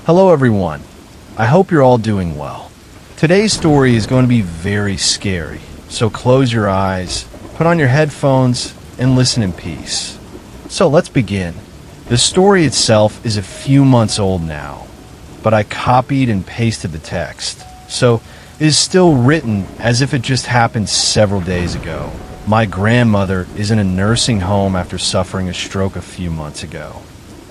Hello everyone, I hope you're all doing well. Today's story is going to be very scary, so close your eyes, put on your headphones, and listen in peace. So let's begin. The story itself is a few months old now, but I copied and pasted the text, so it is still written as if it just happened several days ago. My grandmother is in a nursing home after suffering a stroke a few months ago.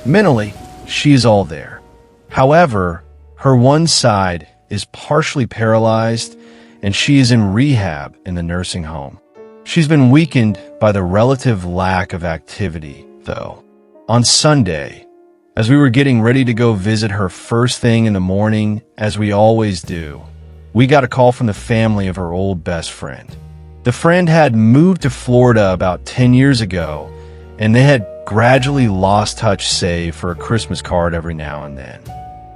Mentally, she is all there. However, her one side is partially paralyzed and she is in rehab in the nursing home. She's been weakened by the relative lack of activity, though. On Sunday, as we were getting ready to go visit her first thing in the morning, as we always do, we got a call from the family of her old best friend. The friend had moved to Florida about 10 years ago, and they had gradually lost touch save for a Christmas card every now and then.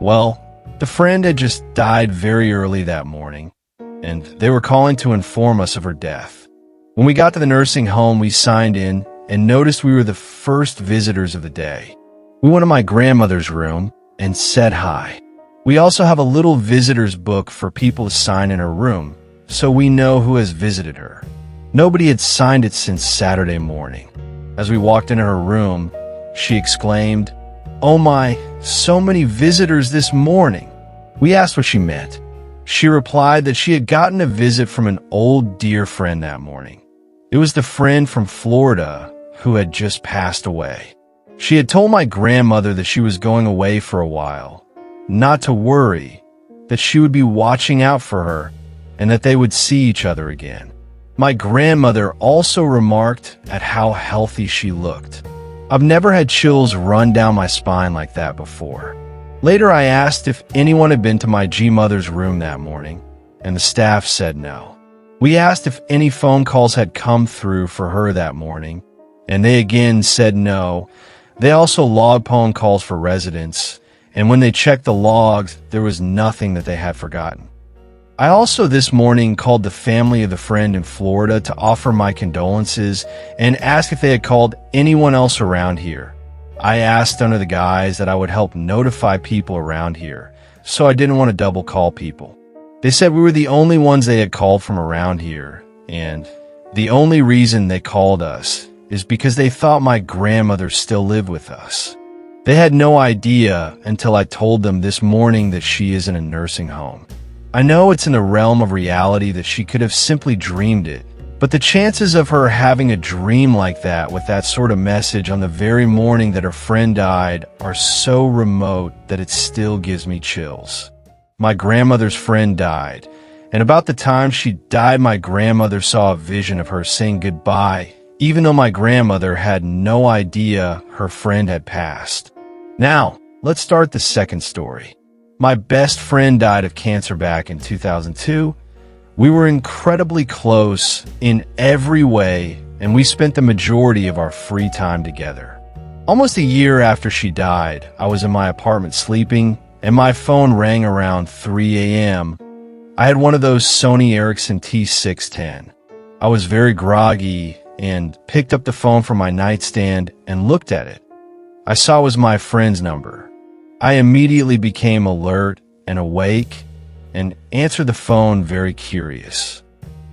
Well, the friend had just died very early that morning, and they were calling to inform us of her death. When we got to the nursing home, we signed in and noticed we were the first visitors of the day. We went to my grandmother's room and said hi. We also have a little visitor's book for people to sign in her room, so we know who has visited her. Nobody had signed it since Saturday morning. As we walked into her room, she exclaimed, "Oh my, so many visitors this morning." We asked what she meant. She replied that she had gotten a visit from an old dear friend that morning. It was the friend from Florida who had just passed away. She had told my grandmother that she was going away for a while, not to worry, that she would be watching out for her, and that they would see each other again. My grandmother also remarked at how healthy she looked. I've never had chills run down my spine like that before. Later, I asked if anyone had been to my G-mother's room that morning, and the staff said no. We asked if any phone calls had come through for her that morning, and they again said no. They also logged phone calls for residents, and when they checked the logs, there was nothing that they had forgotten. I also this morning called the family of the friend in Florida to offer my condolences and ask if they had called anyone else around here. I asked under the guise that I would help notify people around here, so I didn't want to double call people. They said we were the only ones they had called from around here, and the only reason they called us is because they thought my grandmother still lived with us. They had no idea until I told them this morning that she is in a nursing home. I know it's in the realm of reality that she could have simply dreamed it, but the chances of her having a dream like that with that sort of message on the very morning that her friend died are so remote that it still gives me chills. My grandmother's friend died, and about the time she died, my grandmother saw a vision of her saying goodbye, even though my grandmother had no idea her friend had passed. Now, let's start the second story. My best friend died of cancer back in 2002. We were incredibly close in every way, and we spent the majority of our free time together. Almost a year after she died, I was in my apartment sleeping, and my phone rang around 3 a.m. I had one of those Sony Ericsson T610. I was very groggy and picked up the phone from my nightstand and looked at it. I saw it was my friend's number. I immediately became alert and awake and answered the phone very curious.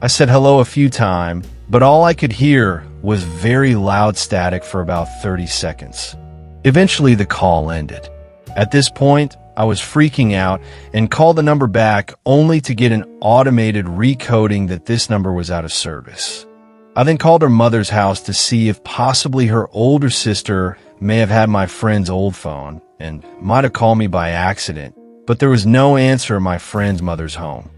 I said hello a few times, but all I could hear was very loud static for about 30 seconds. Eventually, the call ended. At this point, I was freaking out and called the number back only to get an automated recoding that this number was out of service. I then called her mother's house to see if possibly her older sister may have had my friend's old phone and might have called me by accident, but there was no answer in my friend's mother's home.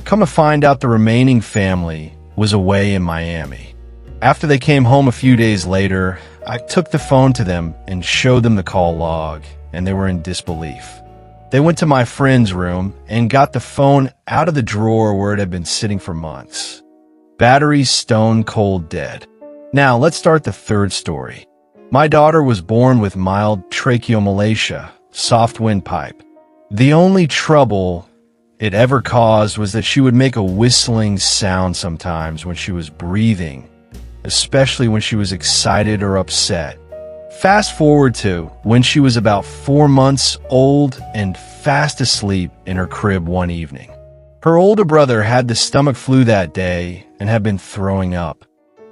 Come to find out, the remaining family was away in Miami. After they came home a few days later, I took the phone to them and showed them the call log, and they were in disbelief. They went to my friend's room and got the phone out of the drawer where it had been sitting for months. Battery stone cold dead. Now, let's start the third story. My daughter was born with mild tracheomalacia, soft windpipe. The only trouble it ever caused was that she would make a whistling sound sometimes when she was breathing, especially when she was excited or upset. Fast forward to when she was about 4 months old and fast asleep in her crib one evening. Her older brother had the stomach flu that day and had been throwing up.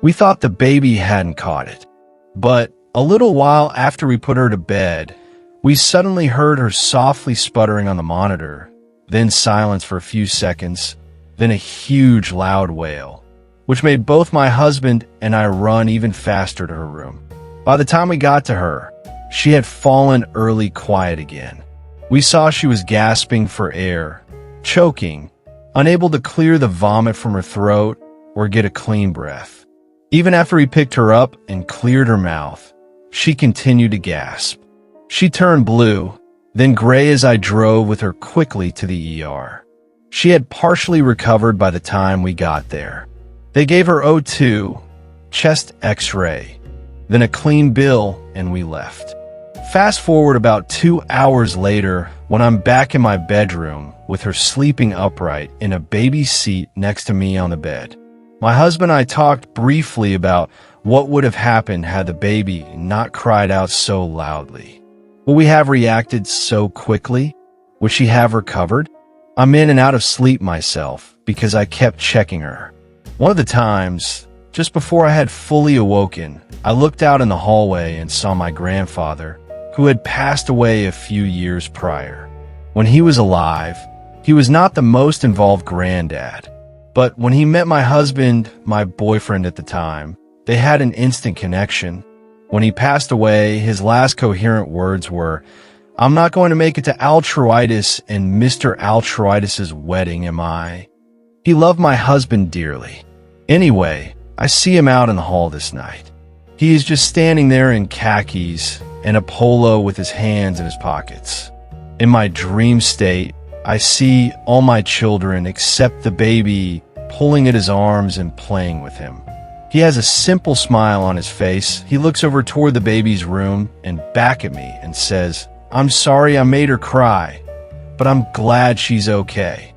We thought the baby hadn't caught it. But a little while after we put her to bed, we suddenly heard her softly sputtering on the monitor, then silence for a few seconds, then a huge loud wail, which made both my husband and I run even faster to her room. By the time we got to her, she had fallen early quiet again. We saw she was gasping for air, choking, unable to clear the vomit from her throat or get a clean breath. Even after we picked her up and cleared her mouth, she continued to gasp. She turned blue, then gray as I drove with her quickly to the ER. She had partially recovered by the time we got there. They gave her O2, chest x-ray, then a clean bill, and we left. Fast forward about 2 hours later, when I'm back in my bedroom with her sleeping upright in a baby seat next to me on the bed. My husband and I talked briefly about what would have happened had the baby not cried out so loudly. Would we have reacted so quickly? Would she have recovered? I'm in and out of sleep myself because I kept checking her. One of the times, just before I had fully awoken, I looked out in the hallway and saw my grandfather, who had passed away a few years prior. When he was alive, he was not the most involved granddad, but when he met my husband, my boyfriend at the time, they had an instant connection. When he passed away, his last coherent words were, "I'm not going to make it to Altruitis and Mr. Altruitis' wedding, am I?" He loved my husband dearly. Anyway, I see him out in the hall this night. He is just standing there in khakis and a polo with his hands in his pockets. In my dream state, I see all my children except the baby pulling at his arms and playing with him. He has a simple smile on his face. He looks over toward the baby's room and back at me and says, "I'm sorry I made her cry, but I'm glad she's okay."